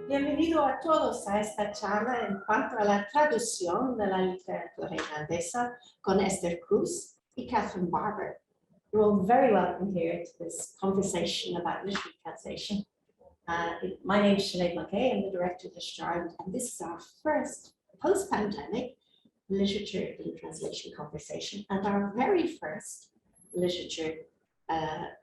Bienvenido a todos a esta charla en cuanto a la traducción de la literatura irlandesa con Esther Cruz y Barbour. You're all very welcome here to this conversation about literary translation. My name is Sinead McKay, I'm the director of the Ireland, and this is our first post-pandemic literature in translation conversation and our very first literature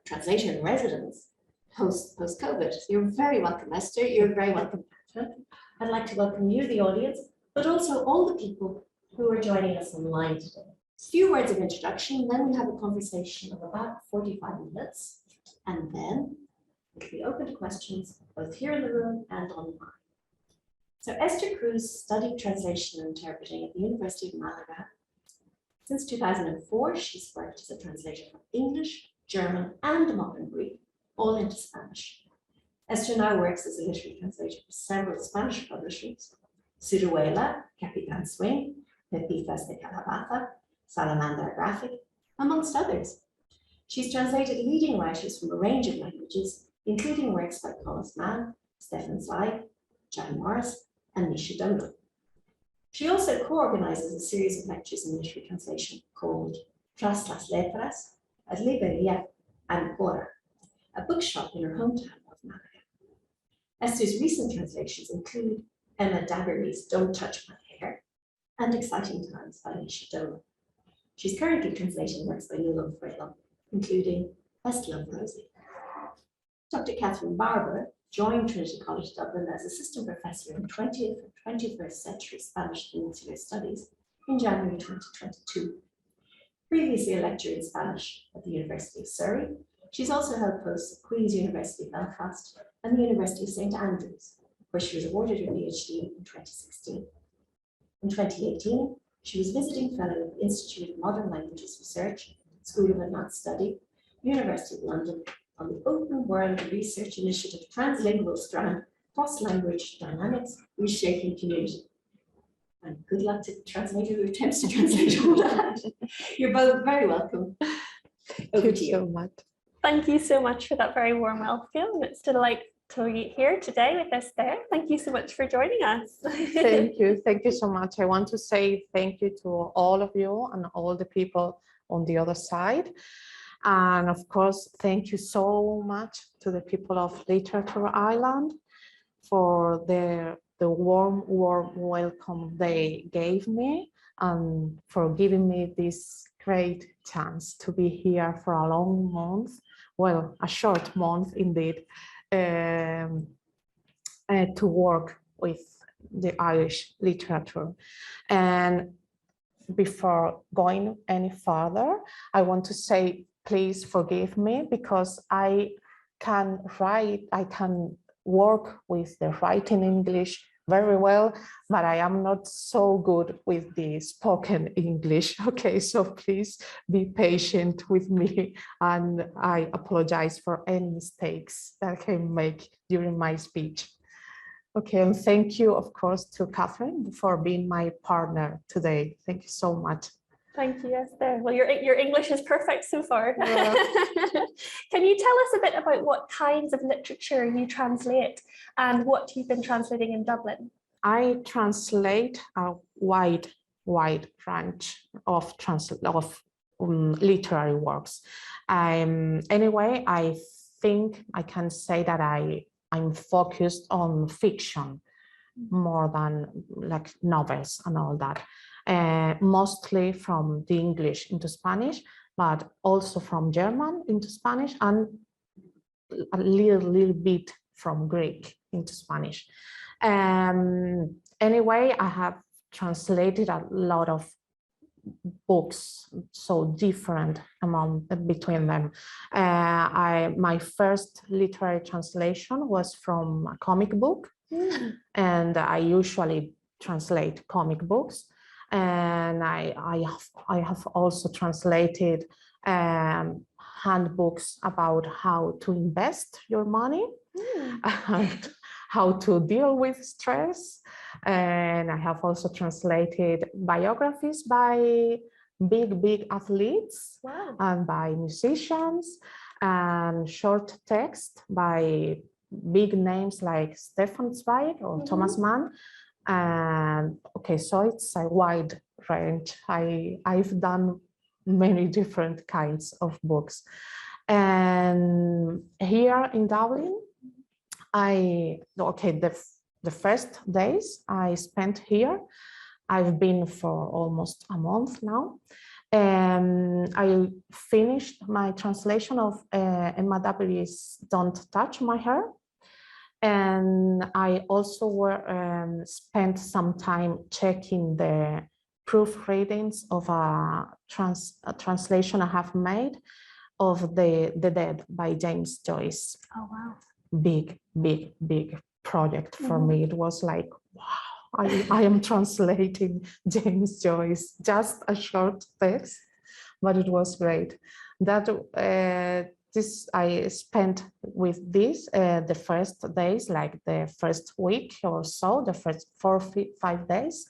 translator in residence post-COVID. You're very welcome, Esther. You're very welcome, Catherine. I'd like to welcome you, the audience, but also all the people who are joining us online today. A few words of introduction, then we'll have a conversation of about 45 minutes, and then it'll be open to questions, both here in the room and online. So Esther Cruz studied translation and interpreting at the University of Malaga. Since 2004, she's worked as a translator from English, German, and Modern Greek, all into Spanish. Esther now works as a literary translator for several Spanish publishers: Ciruela, Capitan Swing, Pepitas de Calabaza, Salamandra Graphic, amongst others. She's translated leading writers from a range of languages, including works by Thomas Mann, Stefan Zweig, Jan Morris, and Misha Dunlop. She also co-organizes a series of lectures in literary translation called Tras las Letras at Librería Ancora, a bookshop in her hometown of Malaga. Esther's recent translations include Emma Dabbery's Don't Touch My Hair and Exciting Times by Misha Dunlop. She's currently translating works by Nuala Freeland, including Best Love Rosie. Dr. Catherine Barbour joined Trinity College Dublin as assistant professor in 20th and 21st century Spanish Peninsular Studies in January 2022. Previously a lecturer in Spanish at the University of Surrey, she's also held posts at Queen's University Belfast and the University of St Andrews, where she was awarded her PhD in 2016. In 2018, she was visiting fellow of the Institute of Modern Languages Research, School of Advanced Study, University of London, on the Open World Research Initiative Translingual Strand, Cross-Language Dynamics, Reshaping Community. And good luck to the translator who attempts to translate all that. You're both very welcome. Thank you so much. Thank you so much for that very warm welcome. It's a delight to be here today with Esther. Thank you so much for joining us. Thank you so much. I want to say thank you to all of you and all the people on the other side. And of course, thank you so much to the people of Literature Ireland for the warm welcome they gave me and for giving me this great chance to be here for a long month, well, a short month indeed, to work with the Irish literature. And before going any further, I want to say, please forgive me because I can work with the writing English very well, but I am not so good with the spoken English. Okay, so please be patient with me, and I apologize for any mistakes that I can make during my speech. Okay, and thank you, of course, to Catherine for being my partner today. Thank you so much. Thank you, Esther. Well, your English is perfect so far. Yeah. Can you tell us a bit about what kinds of literature you translate and what you've been translating in Dublin? I translate a wide range of literary works. Anyway, I think I can say that I'm focused on fiction more than like novels and all that. Mostly from the English into Spanish, but also from German into Spanish and a little bit from Greek into Spanish. Anyway, I have translated a lot of books, so different between them. My first literary translation was from a comic book, and I usually translate comic books. And I have also translated handbooks about how to invest your money and how to deal with stress. And I have also translated biographies by big athletes. Wow. And by musicians, and short text by big names like Stefan Zweig or Thomas Mann. And okay, so it's a wide range. I've done many different kinds of books. And here in Dublin, the first days I spent here, I've been for almost a month now. I finished my translation of Emma Dabiri's Don't Touch My Hair. And I also spent some time checking the proofreadings of a translation I have made of The Dead by James Joyce. Oh, wow. Big project for me. It was like, wow, I am translating James Joyce, just a short text, but it was great. That I spent with this the first days, like the first week or so, the first 4-5 days.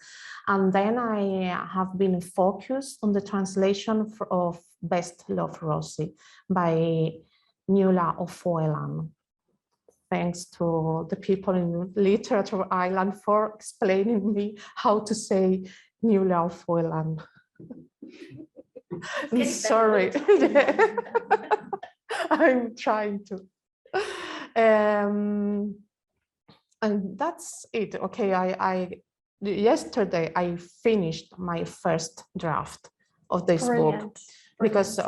And then I have been focused on the translation of Best Love Rosie by Nuala O'Foilan. Thanks to the people in Literature Island for explaining me how to say Nuala O'Foilan. Sorry. I'm trying to. And that's it. Okay, yesterday I finished my first draft of this book because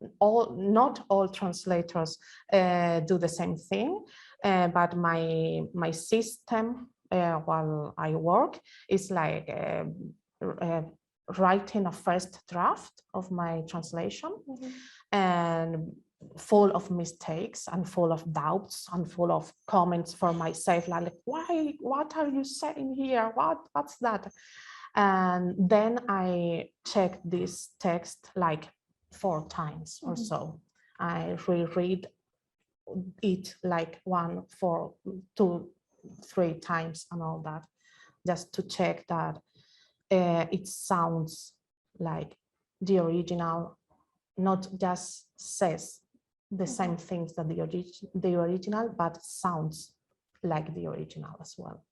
not all translators do the same thing, but my system while I work is like writing a first draft of my translation and full of mistakes and full of doubts and full of comments for myself, like what are you saying here, what's that? And then I check this text like 4 times or so. I reread it like 1, 4, 2, 3 times and all that, just to check that it sounds like the original, not just says the same things that the original, but sounds like the original as well.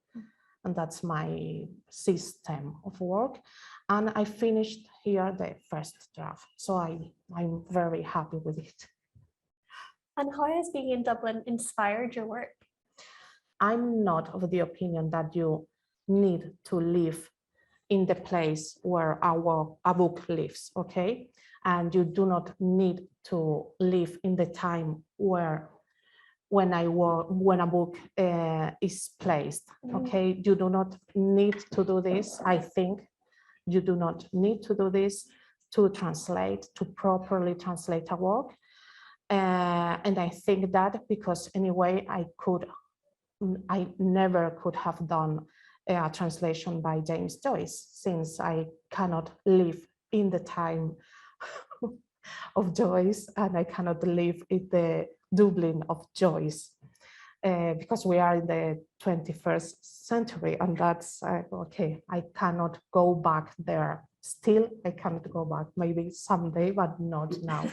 And that's my system of work. And I finished here the first draft, so I'm very happy with it. And how has being in Dublin inspired your work? I'm not of the opinion that you need to live in the place where a book lives, okay? And you do not need to live in the time when a book is placed, okay? You do not need to do this. I think you do not need to do this to properly translate a work. And I think that because anyway, I never could have done a translation by James Joyce, since I cannot live in the time of Joyce and I cannot live in the Dublin of Joyce, because we are in the 21st century, and that's okay, I cannot go back there. Still, I cannot go back, maybe someday, but not now.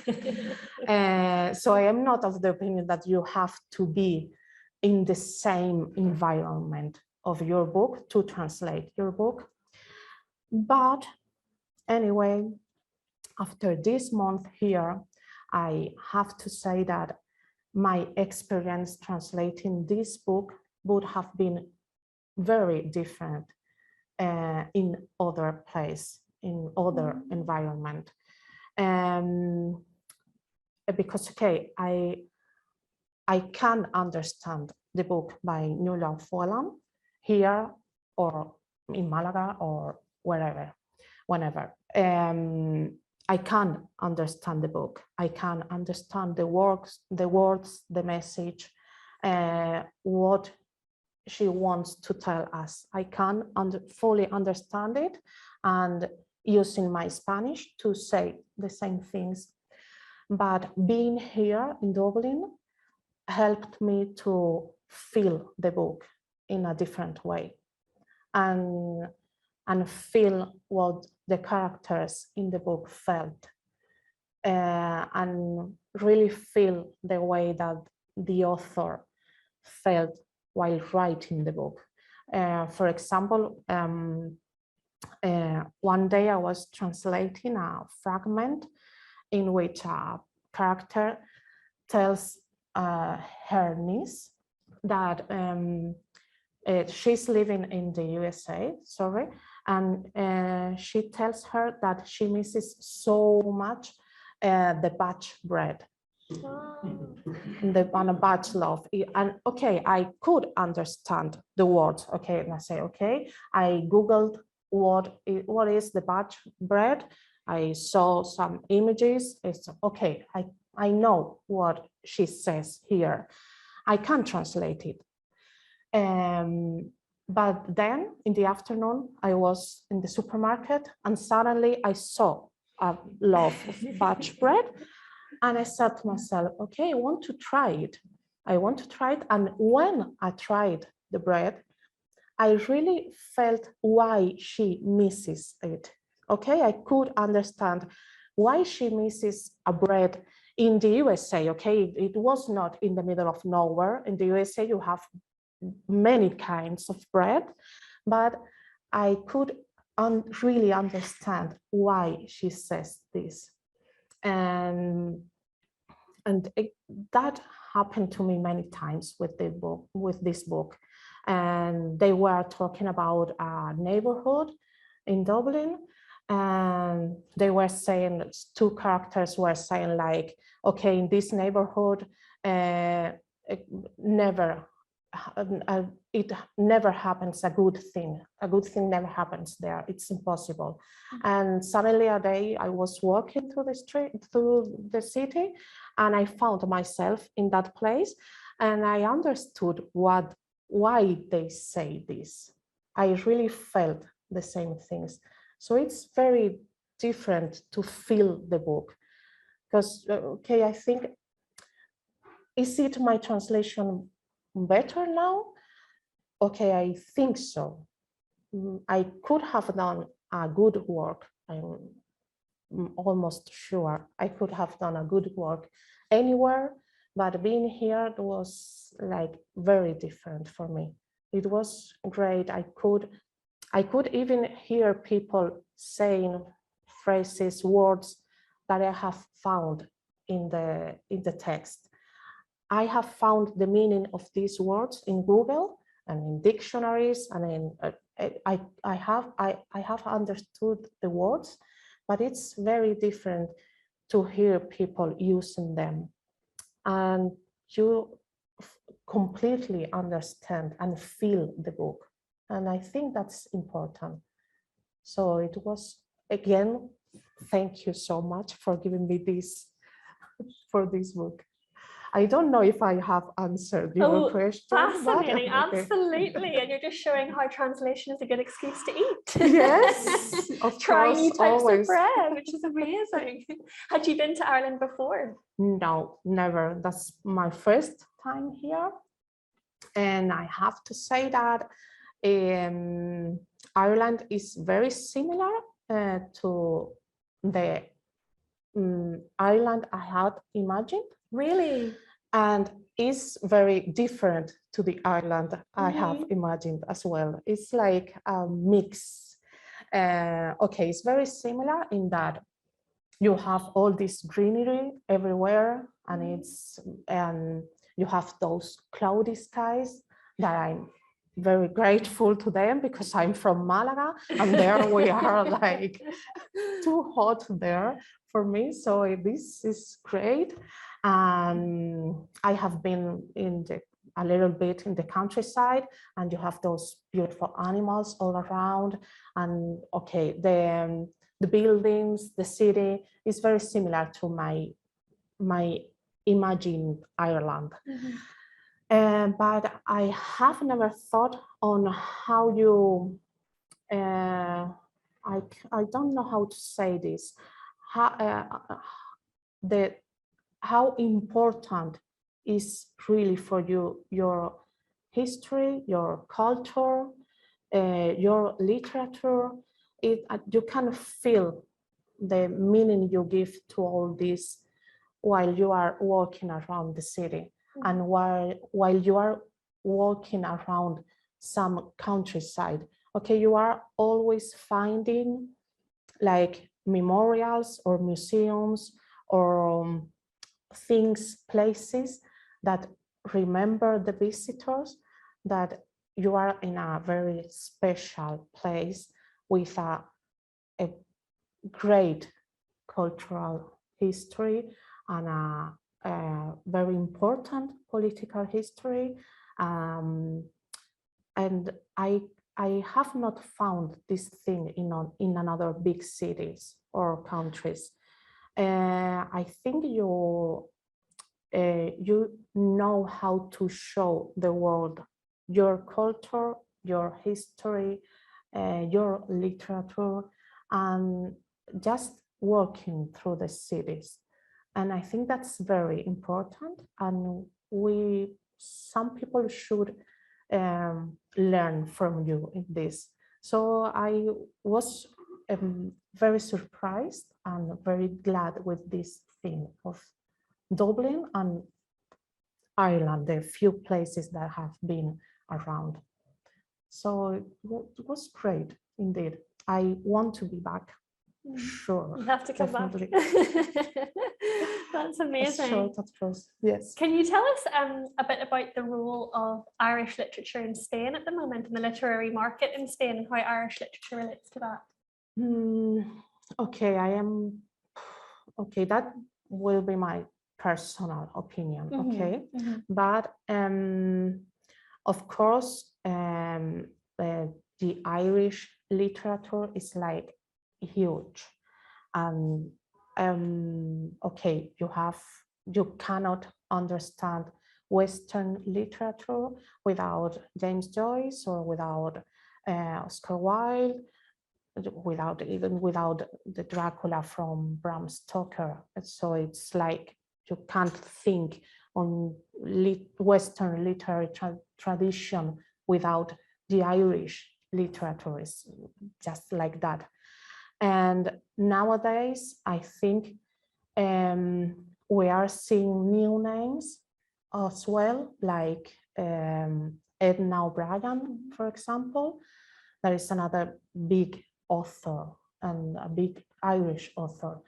So I am not of the opinion that you have to be in the same environment of your book to translate your book. But anyway, after this month here, I have to say that my experience translating this book would have been very different in other place, in other environment. Because okay, I can understand the book by Nuala O'Foilan here or in Malaga or wherever, whenever. I can understand the book. I can understand the words, the message, what she wants to tell us. I can fully understand it, and using my Spanish to say the same things. But being here in Dublin helped me to feel the book in a different way, and feel what the characters in the book felt, and really feel the way that the author felt while writing the book. For example, one day I was translating a fragment in which a character tells her niece that she's living in the USA, and she tells her that she misses so much the batch bread. On a batch loaf. And okay, I could understand the words. Okay, and I say, okay, I Googled what is the batch bread. I saw some images. It's okay, I know what she says here. I can translate it. But then in the afternoon, I was in the supermarket and suddenly I saw a loaf of batch bread. And I said to myself, okay, I want to try it. And when I tried the bread, I really felt why she misses it. Okay, I could understand why she misses a bread in the USA. Okay, it was not in the middle of nowhere. In the USA, you have many kinds of bread, but I could really understand why she says this. And that happened to me many times with this book. And they were talking about a neighborhood in Dublin, and they were saying, two characters were saying like, okay, in this neighborhood, it never happens a good thing. A good thing never happens there. It's impossible. And suddenly a day I was walking through the city, and I found myself in that place, and I understood why they say this. I really felt the same things. So it's very different to feel the book, because okay, I think, is it my translation better now? Okay, I think so. I could have done a good work. I'm almost sure I could have done a good work anywhere, but being here was like very different for me. It was great. I could even hear people saying phrases, words that I have found in the text. I have found the meaning of these words in Google and in dictionaries, and I have understood the words, but it's very different to hear people using them, and you completely understand and feel the book. And I think that's important. So it was, again, thank you so much for giving me this for this book. I don't know if I have answered your question. Fascinating, but, okay. Absolutely. And you're just showing how translation is a good excuse to eat. Yes, of Trying new course, types always. of bread, which is amazing. Had you been to Ireland before? No, never. That's my first time here. And I have to say that Ireland is very similar to the Ireland I had imagined. Really? And is very different to the Ireland I have imagined as well. It's like a mix. Okay, it's very similar in that you have all this greenery everywhere, and you have those cloudy skies that I'm very grateful to them, because I'm from Malaga, and there we are like too hot there for me. So this is great. I have been a little bit in the countryside, and you have those beautiful animals all around. And okay, the buildings, the city is very similar to my imagined Ireland. But I have never thought on how you, I don't know how to say this, how important is really for you your history, your culture, your literature. You can feel the meaning you give to all this while you are walking around the city. And while you are walking around some countryside, okay, you are always finding like memorials or museums or things, places that remember the visitors that you are in a very special place with a great cultural history and a very important political history. And I have not found this thing in another big cities or countries. I think you know how to show the world your culture, your history, your literature, and just walking through the cities. And I think that's very important. And some people should learn from you in this. So I was very surprised and very glad with this thing of Dublin and Ireland, the few places that have been around. So it was great indeed. I want to be back. Sure. You have to come definitely. back. That's amazing. Sure, that's close. Yes. Can you tell us a bit about the role of Irish literature in Spain at the moment, in the literary market in Spain, and how Irish literature relates to that? Okay, okay, that will be my personal opinion, okay? But of course, the Irish literature is like huge. And okay, you cannot understand Western literature without James Joyce or without Oscar Wilde, without the Dracula from Bram Stoker. So it's like you can't think on Western literary tradition without the Irish literature. It's just like that. And nowadays, I think we are seeing new names as well, like Edna O'Brien, for example. There is another big author and a big Irish author.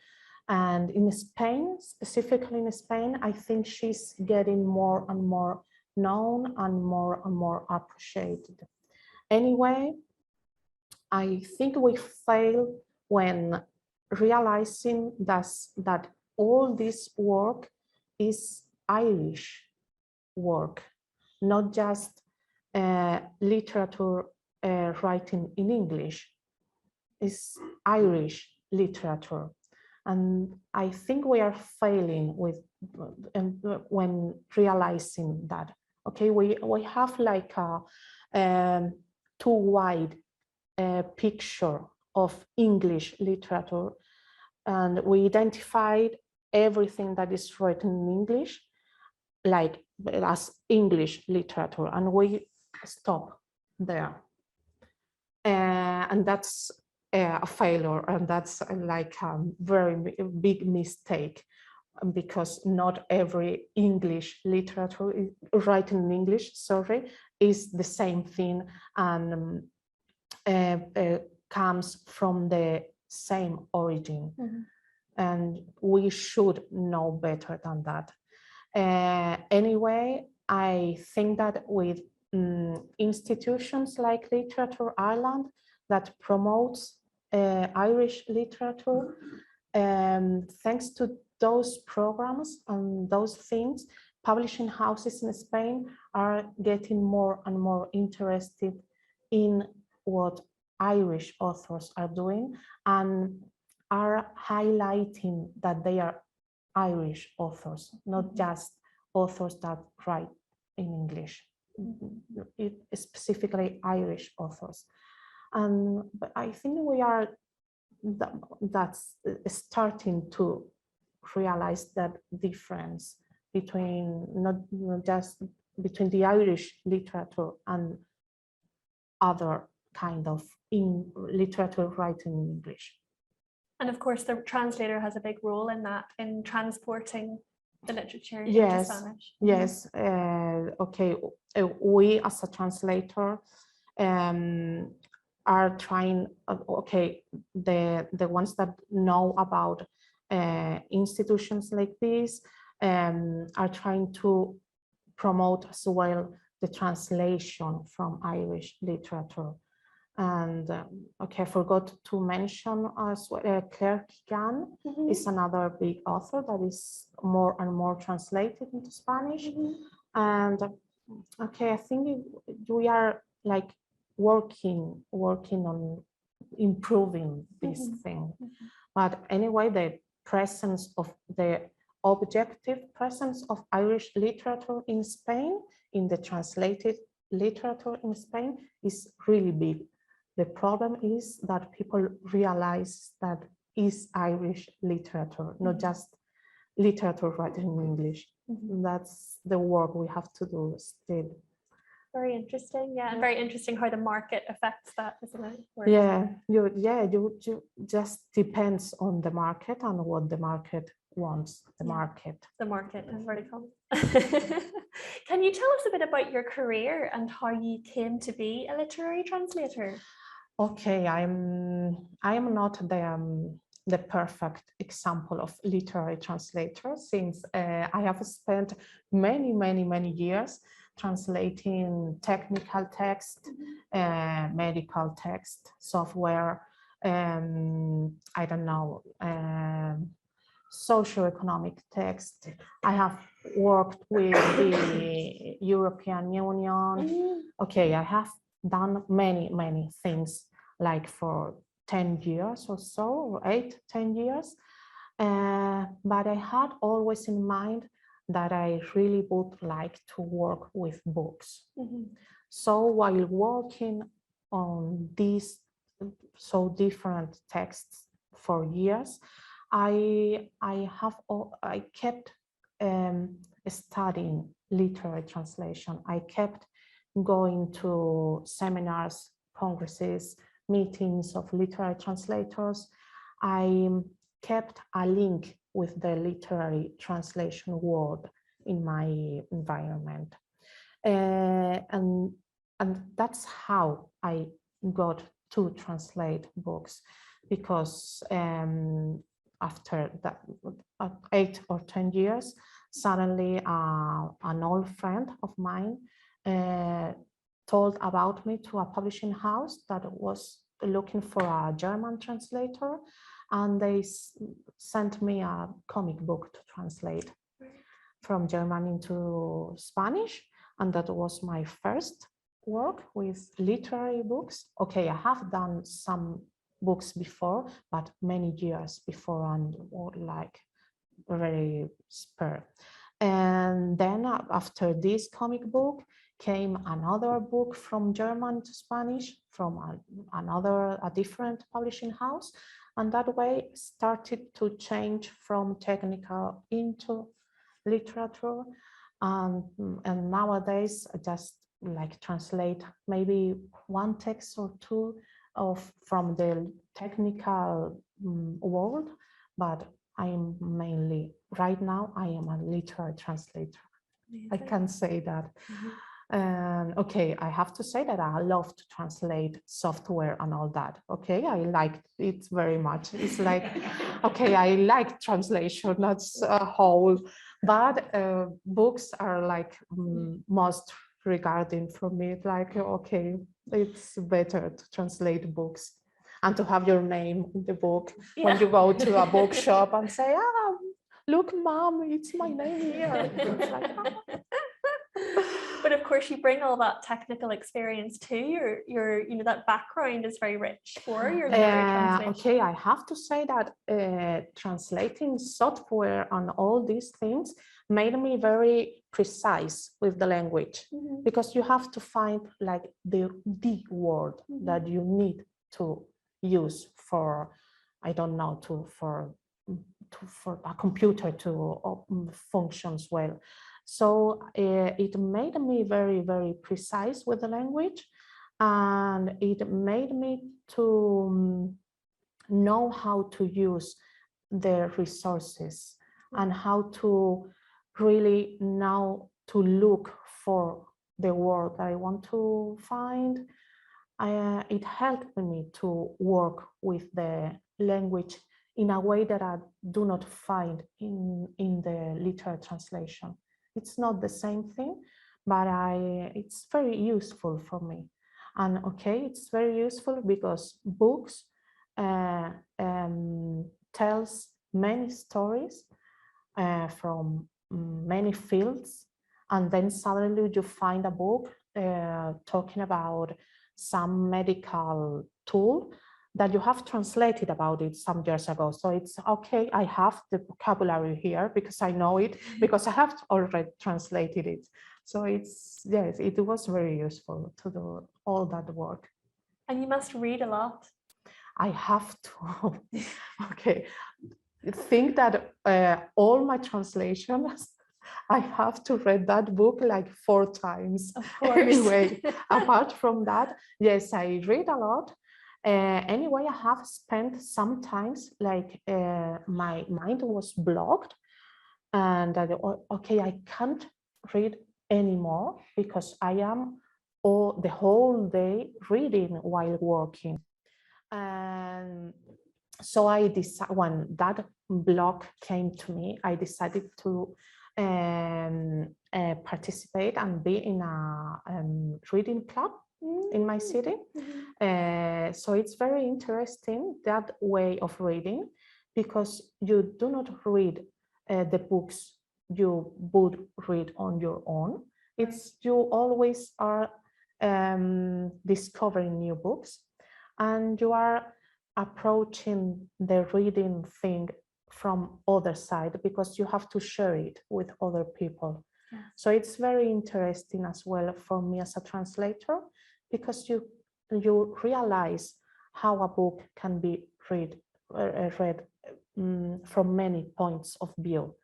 And in Spain, specifically in Spain, I think she's getting more and more known and more appreciated. Anyway, I think we fail when realizing that all this work is Irish work, not just literature writing in English. It's Irish literature. And I think we are failing with when realizing that. Okay, we have like a too wide picture of English literature, and we identified everything that is written in English like as English literature, and we stop there. And that's a failure, and that's like a very big mistake, because not every English literature written in English, is the same thing and comes from the same origin. And we should know better than that. Anyway, I think that with institutions like Literature Ireland that promotes Irish literature, thanks to those programs and those things, publishing houses in Spain are getting more and more interested in what Irish authors are doing and are highlighting that they are Irish authors, not just authors that write in English, specifically Irish authors. But I think we are that's starting to realize that difference between not just between the Irish literature and other kind of literature written in English. And of course, the translator has a big role in that, in transporting the literature into Yes, Spanish? yes. Okay, we as a translator are trying, okay, the ones that know about institutions like this are trying to promote as well the translation from Irish literature. And okay, I forgot to mention as well, Claire Keegan is another big author that is more and more translated into Spanish. And okay, I think we are like working on improving this thing. But anyway, the presence of the objective presence of Irish literature in Spain, in the translated literature in Spain, is really big. The problem is that people realize that is Irish literature, not just literature written in English. That's the work we have to do still. Very interesting, yeah, and very interesting how the market affects that, isn't it? You just depends on the market and what the market wants. The market is very common. Can you tell us a bit about your career and how you came to be a literary translator? Okay, I am not the perfect example of literary translator, since I have spent many years translating technical text, medical text, software, I don't know, socioeconomic text. I have worked with the European Union. Okay, I have done many things, like for 10 years or so, or 8-10 years. But I had always in mind that I really would like to work with books. So while working on these so different texts for years, I kept studying literary translation. I kept going to seminars, congresses, meetings of literary translators. I kept a link with the literary translation world in my environment. And that's how I got to translate books, because after that 8 or 10 years, suddenly an old friend of mine told about me to a publishing house that was looking for a German translator, and they sent me a comic book to translate from German into Spanish, and that was my first work with literary books. Okay, I have done some books before, but many years before, and like very spare. And then after this comic book came another book from German to Spanish from a different publishing house, and that way started to change from technical into literature. And nowadays I just like translate maybe one text or two from the technical world, but I am mainly, right now, I am a literary translator. Amazing. I can say that. Okay, I have to say that I love to translate software and all that. Okay, I like it very much. It's like, okay, I like translation, that's a whole, but books are like most regarding for me. Like, okay, it's better to translate books and to have your name in the book when you go to a bookshop and say, look, Mom, it's my name here. It's like, But of course, you bring all that technical experience too. Your that background is very rich for your literary translation. Okay, I have to say that translating software and all these things made me very precise with the language, because you have to find like the word that you need to use for, I don't know, for a computer to functions well. So it made me very precise with the language, and it made me to know how to use the resources and how to really now to look for the word that I want to find. It helped me to work with the language in a way that I do not find in the literary translation. It's not the same thing, but it's very useful for me. And okay, it's very useful because books tells many stories from many fields, and then suddenly you find a book talking about some medical tool that you have translated about it some years ago. So it's okay, I have the vocabulary here because I know it, because I have already translated it. So it's, yes, it was very useful to do all that work. And you must read a lot. I have to. Okay, think that all my translations, I have to read that book like 4 times. Of course. Anyway, apart from that, yes, I read a lot. Anyway, I have spent sometimes like my mind was blocked, and okay, I can't read anymore because I am the whole day reading while working. And so I decided, when that block came to me, I decided to participate and be in a reading club in my city. So it's very interesting, that way of reading, because you do not read the books you would read on your own. It's you always are discovering new books, and you are approaching the reading thing from other side, because you have to share it with other people. Yes. So it's very interesting as well for me as a translator, because you realize how a book can be read from many points of view,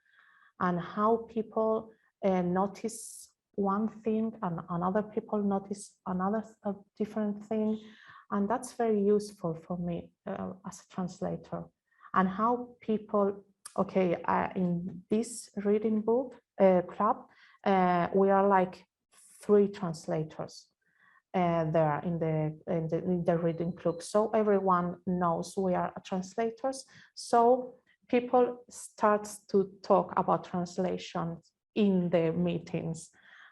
and how people notice one thing and another people notice another different thing. And that's very useful for me as a translator. And how people, okay, in this reading book club, we are like 3 translators there in the reading club. So everyone knows we are translators. So people start to talk about translation in the meetings.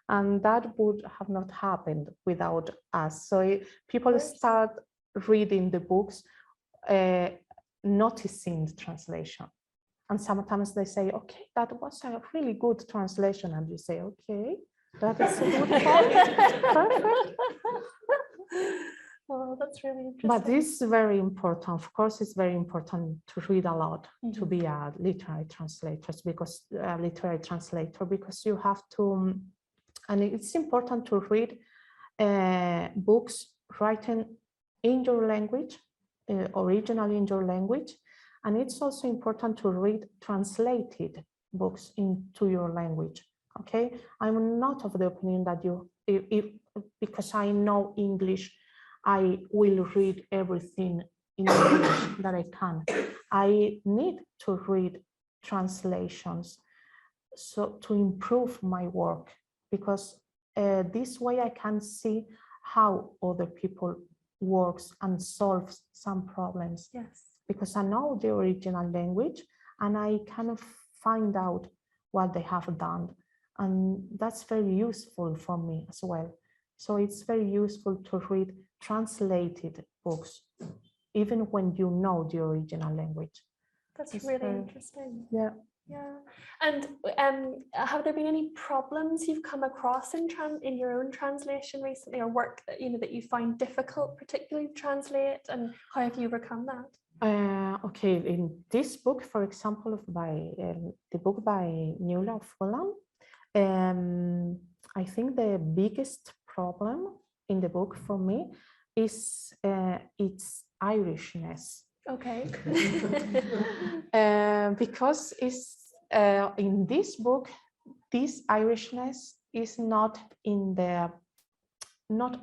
And that would have not happened without us. So people start reading the books, noticing the translation. And sometimes they say, okay, that was a really good translation. And you say, okay, that is a good point. Perfect. Oh, that's really interesting. But this is very important. Of course, it's very important to read a lot, to be a literary translator, because you have to, and it's important to read books written in your language, originally in your language. And it's also important to read translated books into your language. Okay, I'm not of the opinion that because I know English, I will read everything in English that I can. I need to read translations so to improve my work, because this way I can see how other people works and solves some problems. Yes. Because I know the original language and I kind of find out what they have done. And that's very useful for me as well. So it's very useful to read translated books, even when you know the original language. That's really interesting. Yeah. Yeah. And have there been any problems you've come across in your own translation recently, or work that that you find difficult, particularly to translate, and how have you overcome that? Okay, in this book, for example, the book by Nuala Fulham, I think the biggest problem in the book for me is its Irishness. Okay. Because it's in this book, this Irishness is not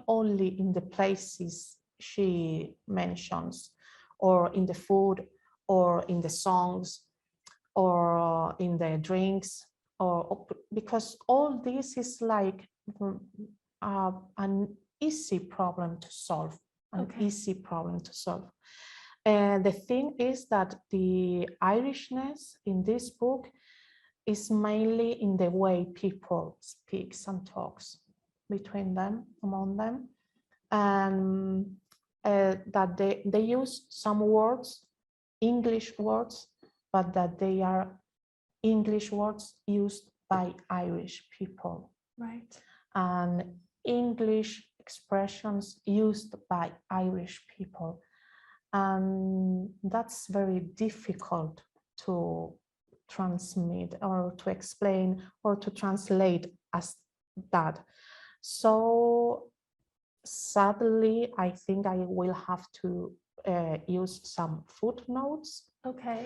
only in the places she mentions, or in the food, or in the songs, or in the drinks, because all this is like an easy problem to solve, easy problem to solve. The thing is that the Irishness in this book is mainly in the way people speaks and talks between them, among them, and that they use some words, English words, but that they are English words used by Irish people. Right. And English expressions used by Irish people. And that's very difficult to transmit or to explain or to translate as that. So sadly, I think I will have to use some footnotes. Okay.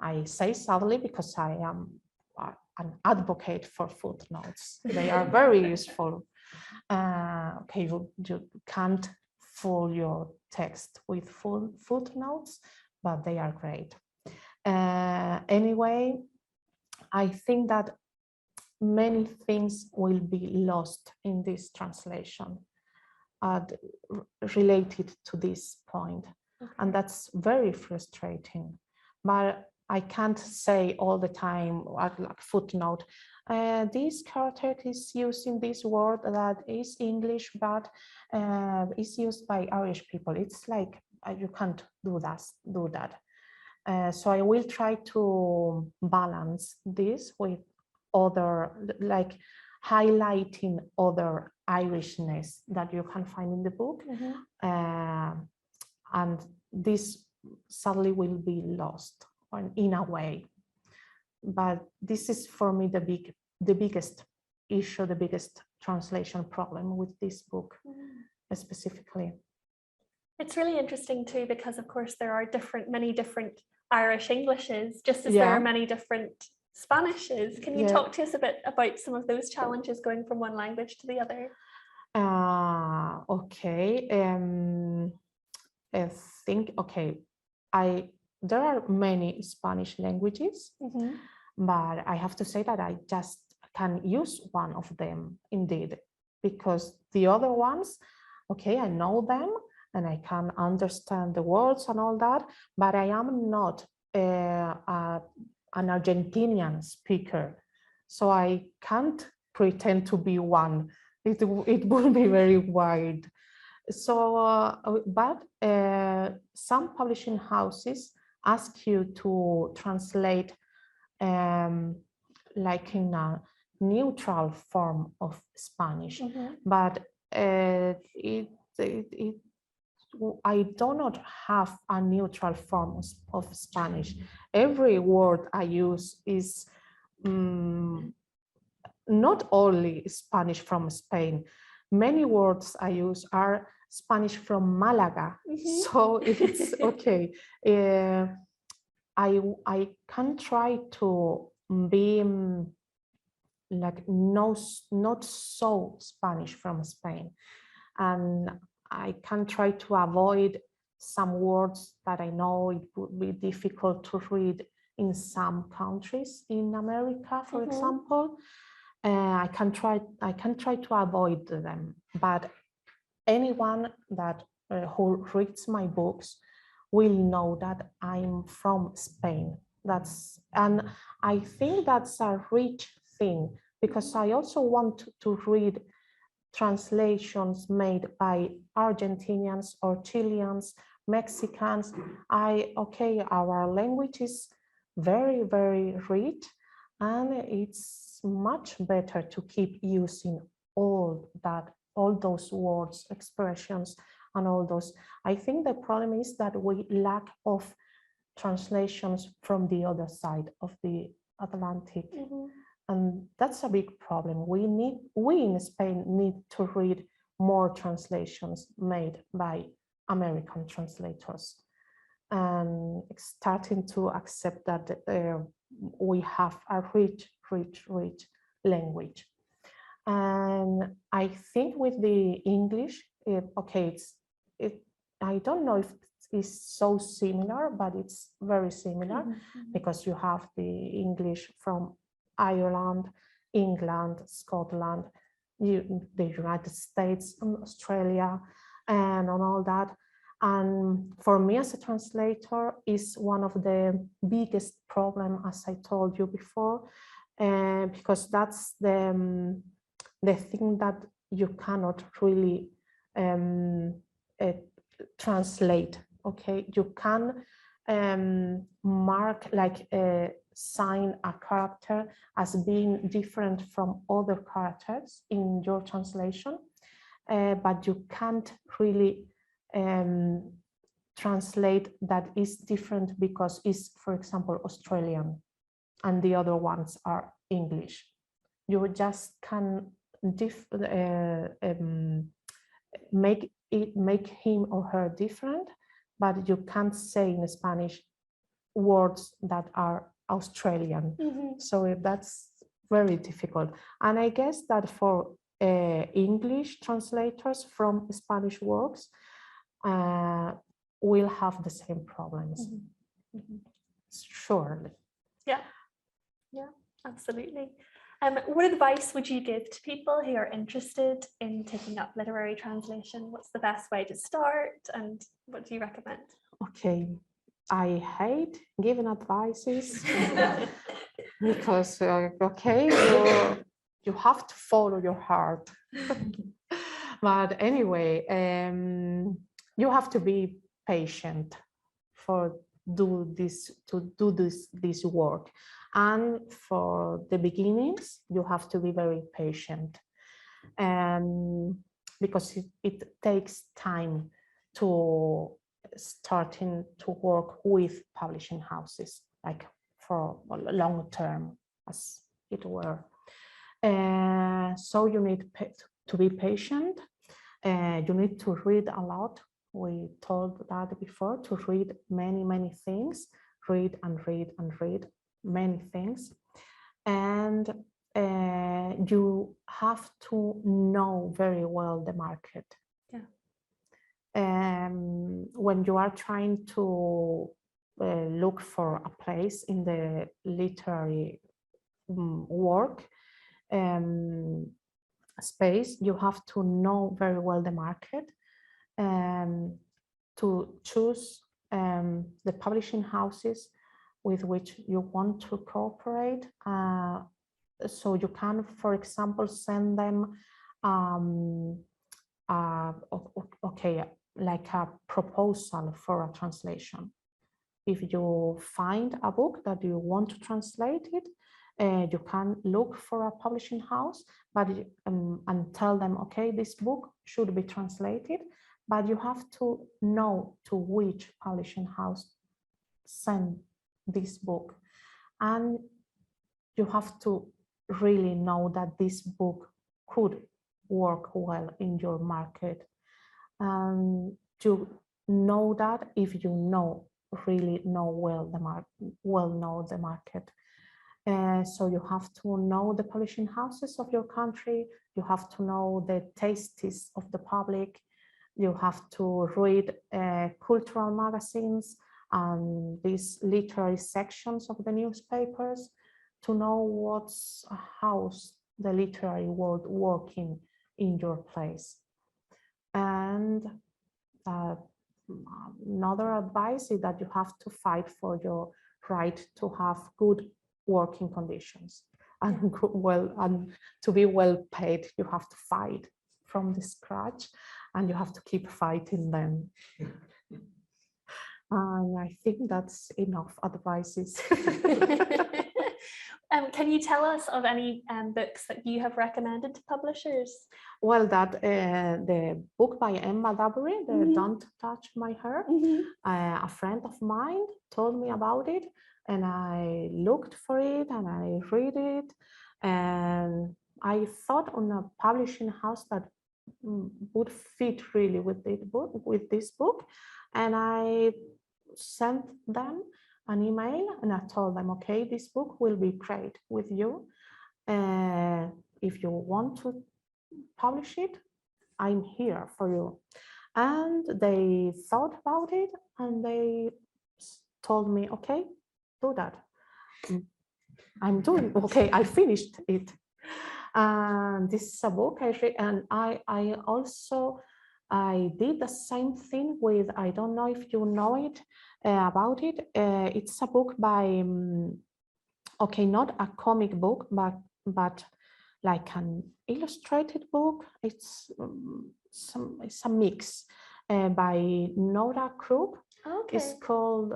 I say sadly because I am an advocate for footnotes. They are very useful. Okay, you can't fool your text with full footnotes, but they are great. Anyway, I think that many things will be lost in this translation related to this point. And that's very frustrating. But I can't say all the time, like footnote, this character is using this word that is English, but is used by Irish people. It's like you can't do that. So I will try to balance this with other, like highlighting other Irishness that you can find in the book. And this sadly will be lost in a way. But this is for me the biggest issue, the biggest translation problem with this book specifically. It's really interesting too, because of course there are many different Irish Englishes, just as there are many different Spanishes. Can you talk to us a bit about some of those challenges going from one language to the other? Okay. I think, there are many Spanish languages, but I have to say that I just can use one of them indeed, because the other ones, I know them and I can understand the words and all that, but I am not an Argentinian speaker, so I can't pretend to be one. It will be very wide. So, but some publishing houses ask you to translate like in a neutral form of Spanish, but I do not have a neutral form of Spanish. Every word I use is not only Spanish from Spain. Many words I use are Spanish from Malaga, so it's okay. I can try to be like not so Spanish from Spain, and I can try to avoid some words that I know it would be difficult to read in some countries in America, for example. I can try to avoid them, but anyone that who reads my books will know that I'm from Spain. And I think that's a rich thing, because I also want to read translations made by Argentinians or Chileans, Mexicans. Our language is very, very rich, and it's much better to keep using all those words, expressions, and all those. I think the problem is that we lack of translations from the other side of the Atlantic. And that's a big problem. We in Spain need to read more translations made by American translators, and starting to accept that we have a rich language. And I think with the English, I don't know if it's so similar, but it's very similar, because you have the English from Ireland, England, Scotland, the United States, and Australia, and on all that. And for me as a translator is one of the biggest problem, as I told you before, because that's the thing that you cannot really translate. Okay, you can mark, like sign a character as being different from other characters in your translation, but you can't really translate that is different because it's, for example, Australian and the other ones are English. You just can make him or her different, but you can't say in Spanish words that are Australian. So that's very difficult. And I guess that for English translators from Spanish works will have the same problems. Surely. Yeah, absolutely. What advice would you give to people who are interested in taking up literary translation? What's the best way to start, and what do you recommend? Okay, I hate giving advices because okay, you have to follow your heart. But anyway, you have to be patient to do this work. And for the beginnings, you have to be very patient, because it takes time to starting to work with publishing houses, like for a long term, as it were. So you need to be patient. You need to read a lot. We told that before, to read many things, read and read and read many things. And you have to know very well the market. When you are trying to look for a place in the literary work space, you have to know very well the market, to choose the publishing houses with which you want to cooperate. So you can, for example, send them like a proposal for a translation. If you find a book that you want to translate it, you can look for a publishing house, but and tell them, okay, this book should be translated, but you have to know to which publishing house send this book, and you have to really know that this book could work well in your market. And to know that, if you really know well the market. So you have to know the publishing houses of your country. You have to know the tastes of the public. You have to read cultural magazines and these literary sections of the newspapers to know what's a house the literary world working in your place. And another advice is that you have to fight for your right to have good working conditions and to be well paid. You have to fight from the scratch, and you have to keep fighting them. And I think that's enough advices. Can you tell us of any books that you have recommended to publishers? Well, that the book by Emma Dabbury, the Don't Touch My Hair, a friend of mine told me about it, and I looked for it and I read it, and I thought on a publishing house that would fit really with this book, and I sent them an email and I told them, okay, this book will be great with you. If you want to publish it, I'm here for you. And they thought about it and they told me, okay, do that. I'm doing okay. I finished it. And this is a book I read, and I also did the same thing with, I don't know if you know it about it. It's a book by okay, not a comic book, but like an illustrated book. It's it's a mix by Nora Krug. Okay. It's called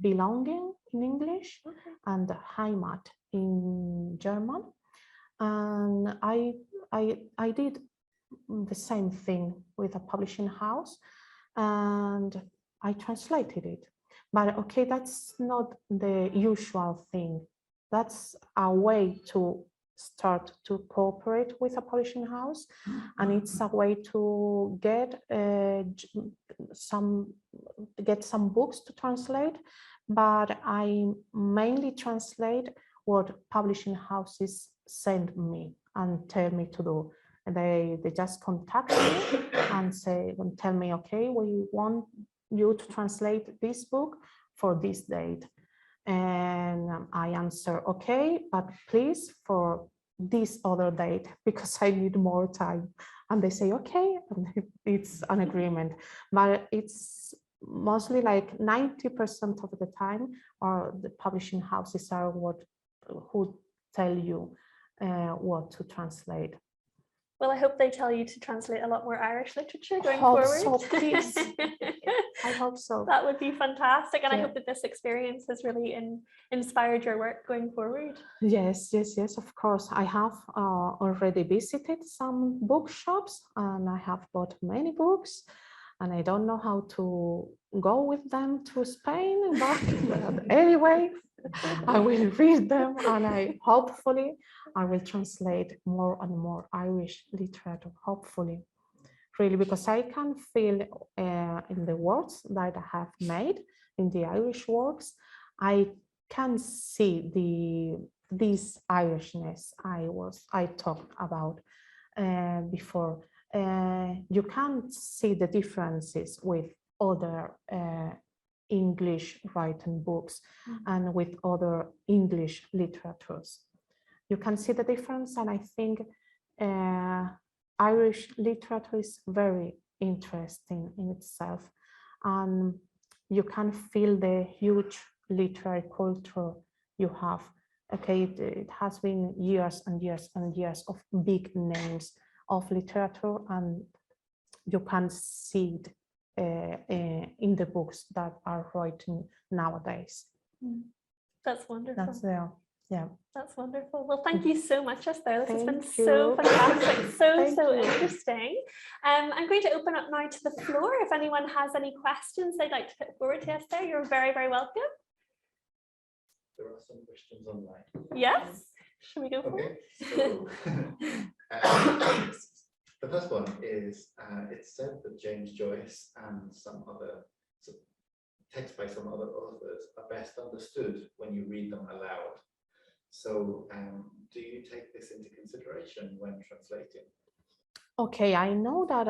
Belonging in English Okay. and Heimat in German. And I did the same thing with a publishing house, and I translated it. But okay, that's not the usual thing. That's a way to start to cooperate with a publishing house, and it's a way to get some books to translate. But I mainly translate what publishing houses send me and tell me to do. And they just contact me and tell me, okay, we want you to translate this book for this date. And I answer, okay, but please for this other date, because I need more time. And they say, okay, and it's an agreement. But it's mostly like 90% of the time, or the publishing houses are who tell you what to translate. Well, I hope they tell you to translate a lot more Irish literature going Hope forward. so, please. I hope so. That would be fantastic. And Yeah. I hope that this experience has really inspired your work going forward. Yes, of course. I have already visited some bookshops, and I have bought many books, and I don't know how to go with them to Spain, but anyway, I will read them, and hopefully I will translate more and more Irish literature, hopefully. Really, because I can feel in the words that I have made, in the Irish works, I can see this Irishness I talked about before. You can see the differences with other English written books and with other English literatures. You can see the difference, and I think Irish literature is very interesting in itself, and you can feel the huge literary culture you have. Okay, it has been years and years and years of big names of literature, and you can see it in the books that are written nowadays. That's wonderful. Yeah. That's wonderful. Well, thank you so much, Esther. This has been Thank so you. fantastic, so you. interesting. I'm going to open up now to the floor. If anyone has any questions they'd like to put forward to Esther, you're very, very welcome. There are some questions online. Yes. Should we go for it? So, the first one is, it's said that James Joyce and some other texts by some other authors are best understood when you read them aloud. So do you take this into consideration when translating? Okay, I know that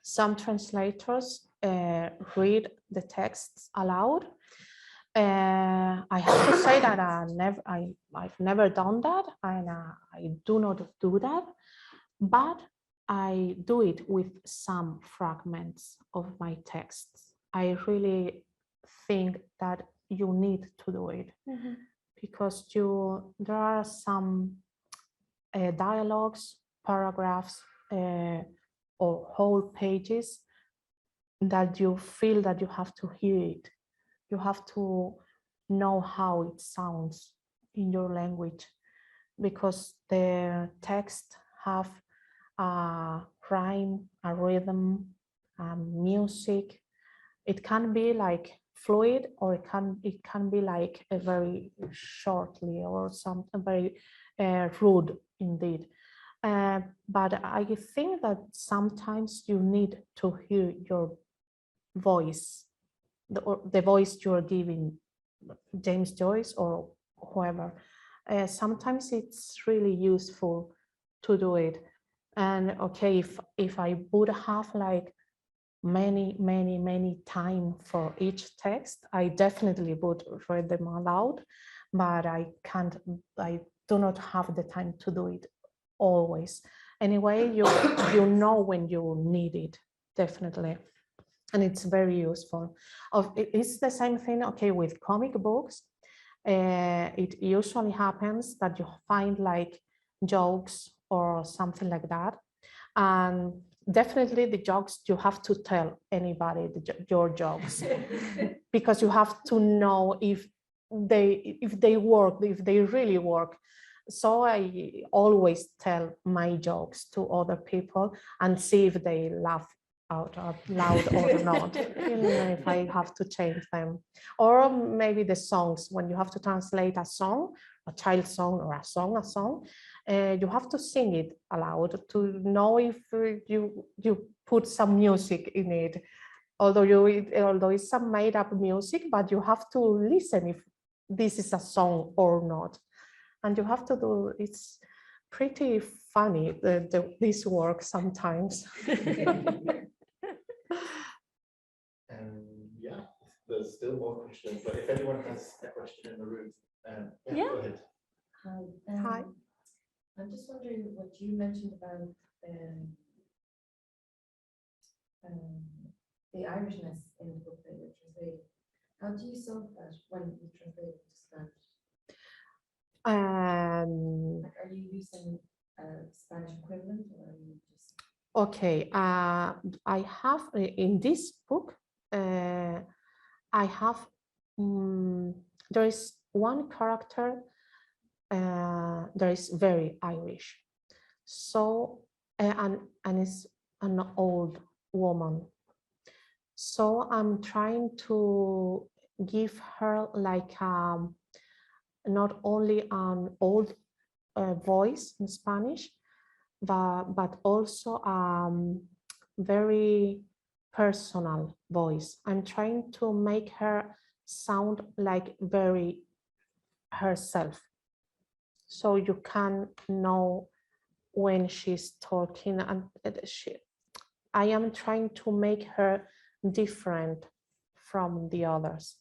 some translators read the texts aloud. I have to say that I've never done that, and I do not do that, but I do it with some fragments of my texts. I really think that you need to do it. Because there are some dialogues, paragraphs, or whole pages that you feel that you have to hear it. You have to know how it sounds in your language, because the text have a rhyme, a rhythm, music. It can be like fluid, or it can be like a very shortly, or something very rude indeed. But I think that sometimes you need to hear your voice, the voice you're giving, James Joyce or whoever. Sometimes it's really useful to do it. And okay, if I would have like many time for each text. I definitely would read them aloud, but I do not have the time to do it always. Anyway, you know when you need it, definitely. And it's very useful. It's the same thing, okay, with comic books. It usually happens that you find like jokes or something like that. And definitely the jokes, you have to tell anybody your jokes because you have to know if they work, if they really work. So I always tell my jokes to other people and see if they laugh out loud or not, even if I have to change them. Or maybe the songs, when you have to translate a song, a child song or a song, you have to sing it aloud to know if you put some music in it. Although it's some made up music, but you have to listen if this is a song or not. And you have to do, it's pretty funny, this work sometimes. Yeah, there's still more questions, but if anyone has a question in the room, Yeah. go ahead. Hi. I'm just wondering what you mentioned about the Irishness in the book that you're translating. How do you solve that when you translate it to Spanish? Like, are you using a Spanish equivalent, or are you just? Okay, I have in this book, I have, there is one character, there is very Irish. So, and it's an old woman. So I'm trying to give her like not only an old voice in Spanish, but also very personal voice. I'm trying to make her sound like very herself. So you can know when she's talking, and I am trying to make her different from the others.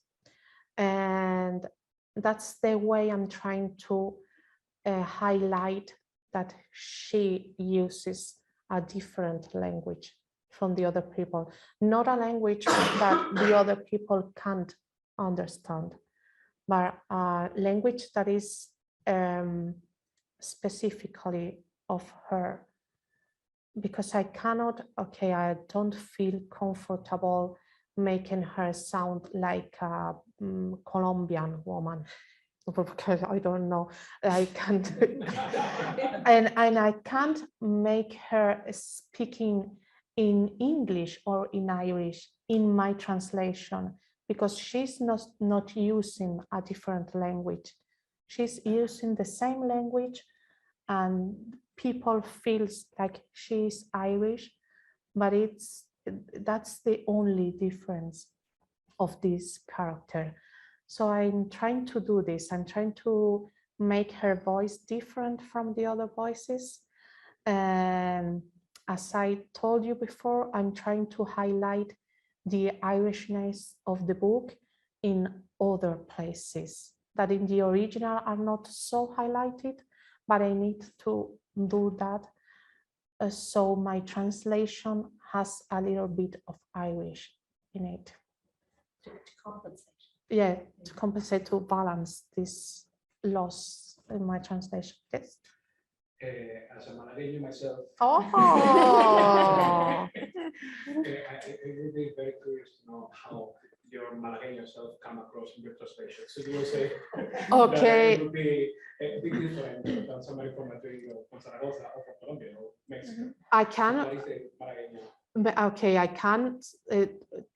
And that's the way I'm trying to highlight that she uses a different language from the other people, not a language that the other people can't understand, but a language that is specifically of her. Because I cannot, okay, I don't feel comfortable making her sound like a Colombian woman, because I don't know, I can't, and I can't make her speaking in English or in Irish in my translation, because she's not using a different language. She's using the same language, and people feels like she's Irish, but that's the only difference of this character. So I'm trying to do this. I'm trying to make her voice different from the other voices. And as I told you before, I'm trying to highlight the Irishness of the book in other places that in the original are not so highlighted, but I need to do that. So my translation has a little bit of Irish in it. To compensate. Yeah, to compensate, to balance this loss in my translation. Yes. As a Malagueño myself, Oh. it would be very curious to know how your Malagueño self come across in your translation. So you will say Okay. that it would be a big difference than somebody from Madrid or from Zaragoza or from Colombia or Mexico. I So can. what is the Malagueño? But okay, I can't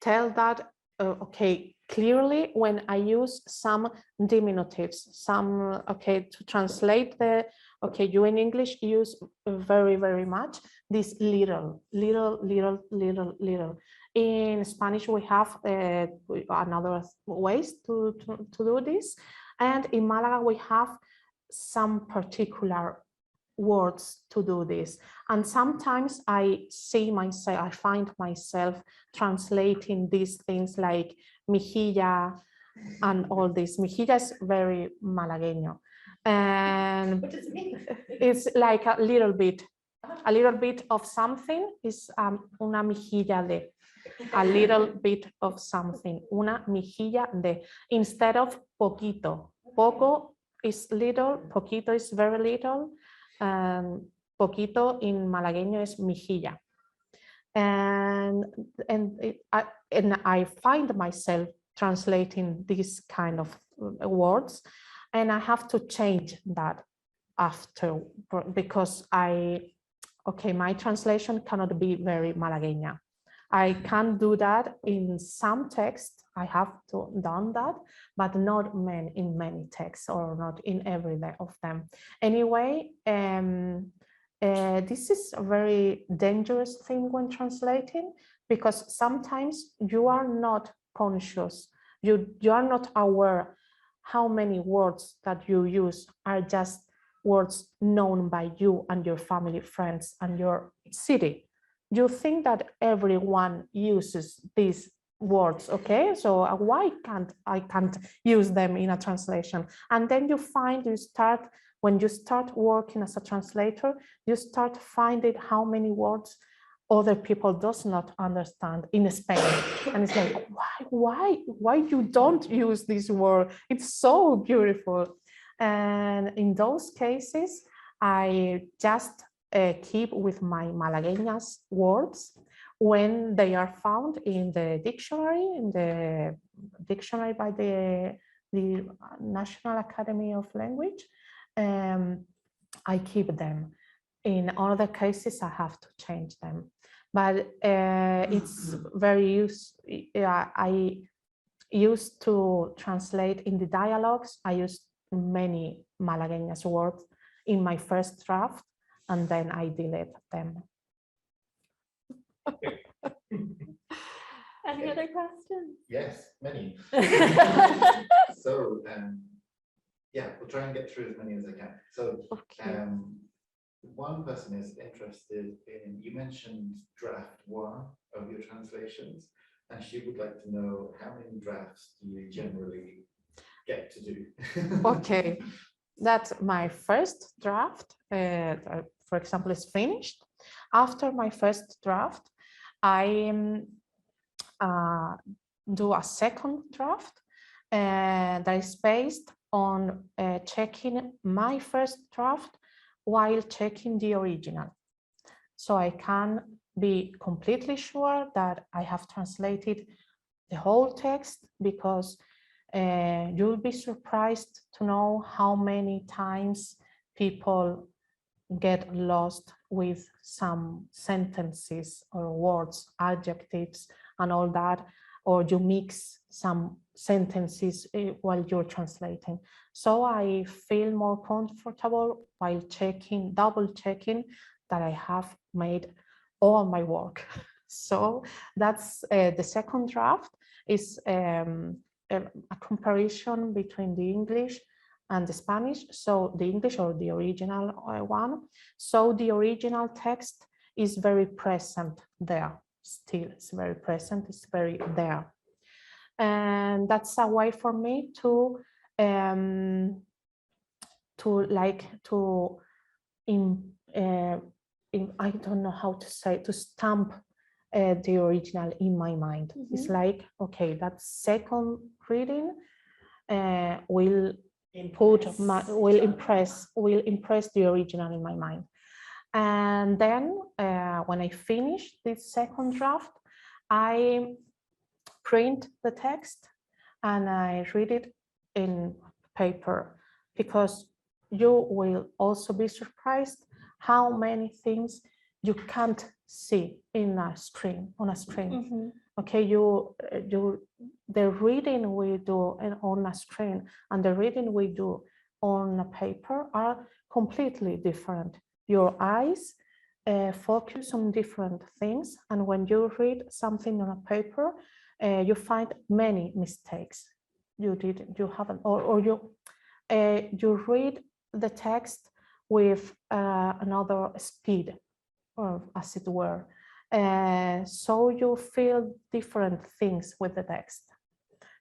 tell that okay clearly when I use some diminutives, some okay to translate the okay. You in English use very much this little. In Spanish we have another ways to do this, and in Malaga we have some particular words to do this. And sometimes I find myself translating these things like mejilla and all this. Mejilla is very malagueño. And What does it mean? it's like a little bit of something is una mejilla de. A little bit of something, una mejilla de, instead of poquito. Poco is little, poquito is very little, and poquito in malagueño is mejilla. And I find myself translating these kind of words, and I have to change that after, because my translation cannot be very malagueña. I can do that in some texts. I have done that, but not in many texts, or not in every of them. Anyway, this is a very dangerous thing when translating, because sometimes you are not conscious, you are not aware how many words that you use are just words known by you and your family, friends, and your city. You think that everyone uses these words, okay? So why can't I use them in a translation? And then when you start working as a translator, you start finding how many words other people does not understand in Spain. And it's like, why you don't use this word? It's so beautiful. And in those cases, I just keep with my malagueñas words when they are found in the dictionary, by the National Academy of Language. I keep them. In other cases, I have to change them. But it's very useful. I used to translate in the dialogues. I used many malagueñas words in my first draft, and then I delete them. Any other questions? Yes, many. So, yeah, we'll try and get through as many as I can. So, Okay. one person is interested in, you mentioned draft 1 of your translations, and she would like to know how many drafts do you generally get to do? Okay, that's my first draft, for example, is finished. After my first draft, I do a second draft that is based on checking my first draft while checking the original. So I can be completely sure that I have translated the whole text, because you'll be surprised to know how many times people get lost with some sentences or words, adjectives, and all that, or you mix some sentences while you're translating. So I feel more comfortable while double checking that I have made all my work. So that's the second draft is a comparison between the English and the Spanish. So the English, or the original one. So the original text is very present there. Still, it's very present. It's very there, and that's a way for me to I don't know how to say, to stamp the original in my mind. Mm-hmm. It's like, okay, that second reading will impress the original in my mind. And then when I finish this second draft, I print the text and I read it in paper, because you will also be surprised how many things you can't see on a screen. Mm-hmm. Okay, the reading we do on a screen and the reading we do on a paper are completely different. Your eyes focus on different things, and when you read something on a paper, you find many mistakes. You haven't, or you read the text with another speed, or as it were. So you feel different things with the text.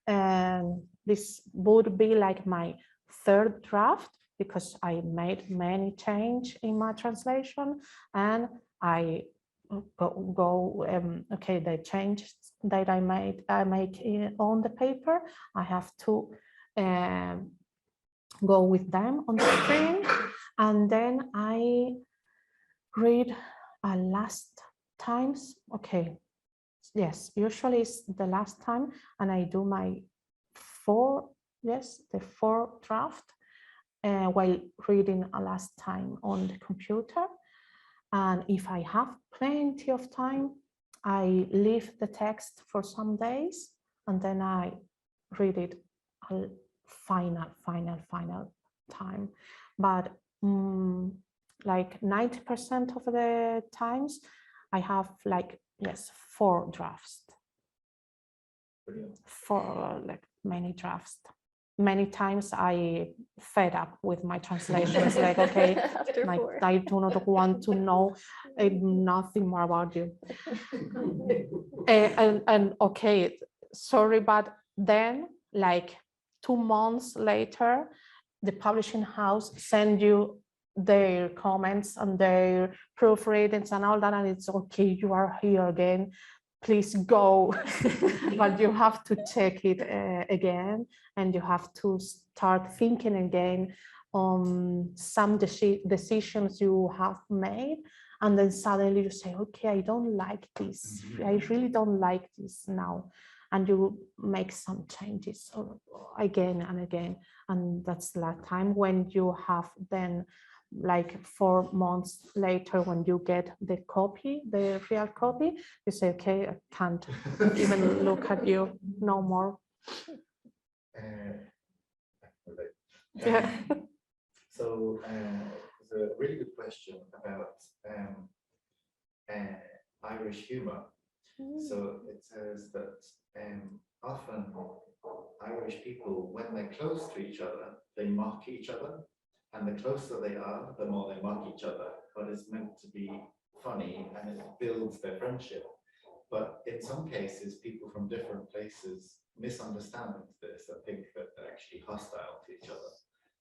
And this would be like my third draft, because I made many changes in my translation, and I okay, the changes that I make on the paper, I have to go with them on the screen, and then I read last times. Okay, yes, usually it's the last time, and I do my the four draft while reading a last time on the computer. And if I have plenty of time, I leave the text for some days, and then I read it a final time. But like 90% of the times, I have like, yes, 4 drafts. Brilliant. For like many drafts. Many times I fed up with my translation. It's like, okay, After like, 4. I do not want to know nothing more about you. And okay, sorry, but then like 2 months later, the publishing house send you their comments and their proofreadings and all that, and it's okay, you are here again, please go. But you have to check it again, and you have to start thinking again on some decisions you have made, and then suddenly you say, okay, I don't like this, I really don't like this now, and you make some changes again and again. And that's the time when you have then, like 4 months later, when you get the copy, the real copy, you say, okay, I can't even look at you no more. Yeah. So there's a really good question about Irish humor. So it says that often Irish people, when they're close to each other, they mock each other. And the closer they are, the more they mock each other. But it's meant to be funny, and it builds their friendship. But in some cases, people from different places misunderstand this and think that they're actually hostile to each other.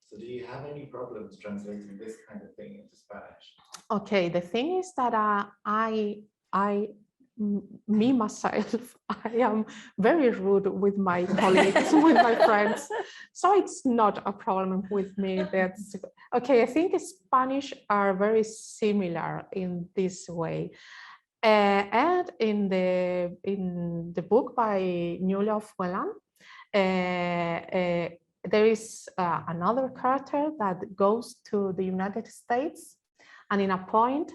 So do you have any problems translating this kind of thing into Spanish? Okay, the thing is that me myself, I am very rude with my colleagues, with my friends, so it's not a problem with me. That's okay. I think Spanish are very similar in this way. And in the book by Nuala Fuelan, there is another character that goes to the United States, and in a point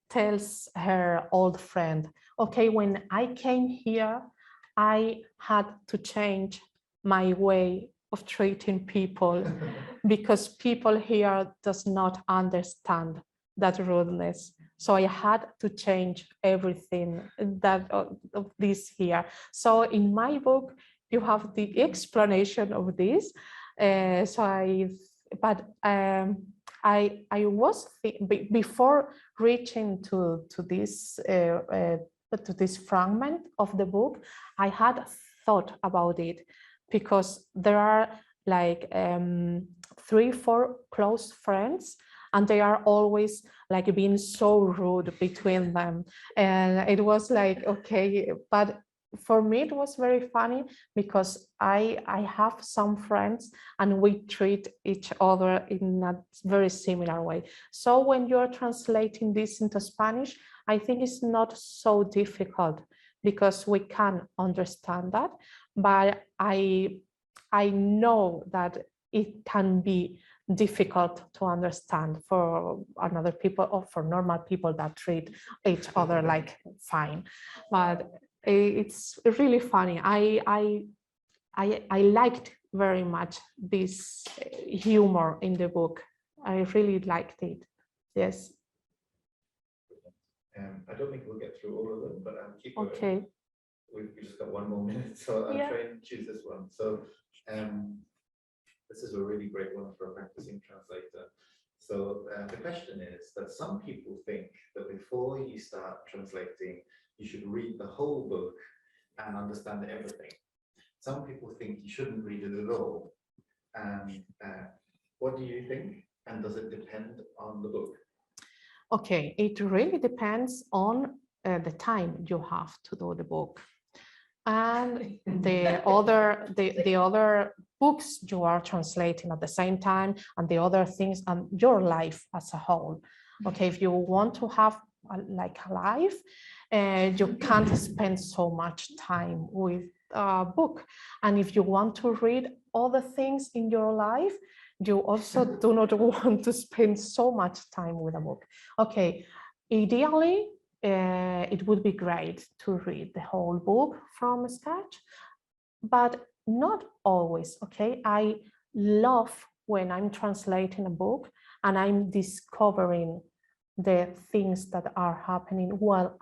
tells her old friend, okay, when I came here, I had to change my way of treating people because people here does not understand that rudeness. So I had to change everything that of this here. So in my book, you have the explanation of this. I was before reaching to this fragment of the book, I had thought about it, because there are like 3-4 close friends, and they are always like being so rude between them, and it was like, okay, but for me it was very funny because I have some friends and we treat each other in a very similar way. So when you're translating this into Spanish, I think it's not so difficult because we can understand that, but I know that it can be difficult to understand for another people or for normal people that treat each other like fine. But it's really funny. I liked very much this humor in the book. I really liked it. Yes. I don't think we'll get through all of them, but I'll keep going. Okay. We've just got 1 more minute, so I'll try and choose this one. So this is a really great one for a practicing translator. So the question is that some people think that before you start translating, you should read the whole book and understand everything. Some people think you shouldn't read it at all. What do you think? And does it depend on the book? Okay, it really depends on the time you have to do the book. And the other books you are translating at the same time, and the other things, and your life as a whole. Okay, if you want to have like a life, you can't spend so much time with a book. And if you want to read other things in your life, you also do not want to spend so much time with a book. Okay, ideally, it would be great to read the whole book from scratch, but not always. Okay, I love when I'm translating a book and I'm discovering the things that are happening while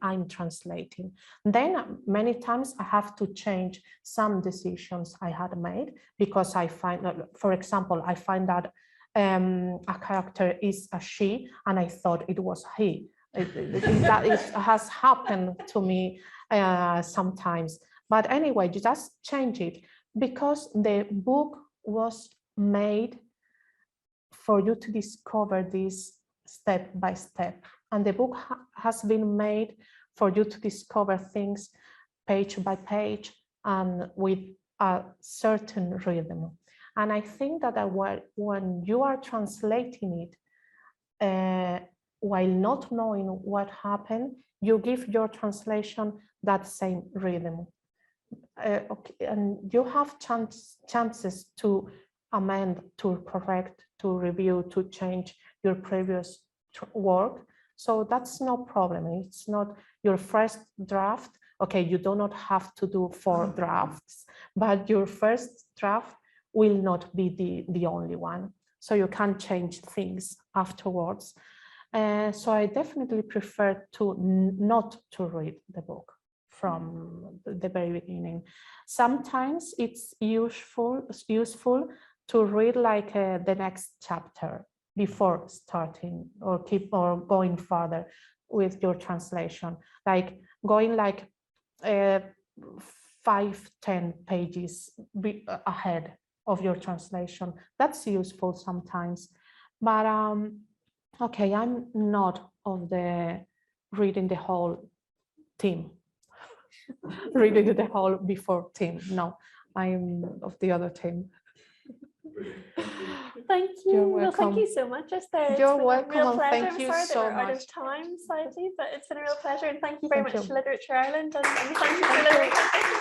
I'm translating. Then many times I have to change some decisions I had made because I find that, for example, I find that a character is a she and I thought it was he. Has happened to me sometimes. But anyway, you just change it because the book was made for you to discover this step by step. And the book has been made for you to discover things page by page and with a certain rhythm. And I think that when you are translating it, while not knowing what happened, you give your translation that same rhythm. Okay, and you have chances to amend, to correct, to review, to change your previous work. So that's no problem. It's not your first draft. Okay, you do not have to do 4 drafts, but your first draft will not be the only one. So you can change things afterwards. So I definitely prefer to not to read the book from the very beginning. Sometimes it's useful to read like the next chapter before starting or going further with your translation, like going like 5-10 pages ahead of your translation. That's useful sometimes, but okay, I'm not of the reading the whole team, reading the whole before team. No, I'm of the other team. Thank you. You're Well, thank welcome. you so much, Esther. You're It's been welcome, a real and pleasure. thank I'm you sorry that so we're out much. of time slightly, but it's been a real pleasure. And thank you very Thank much you. to Literature Ireland and thank you to Literature.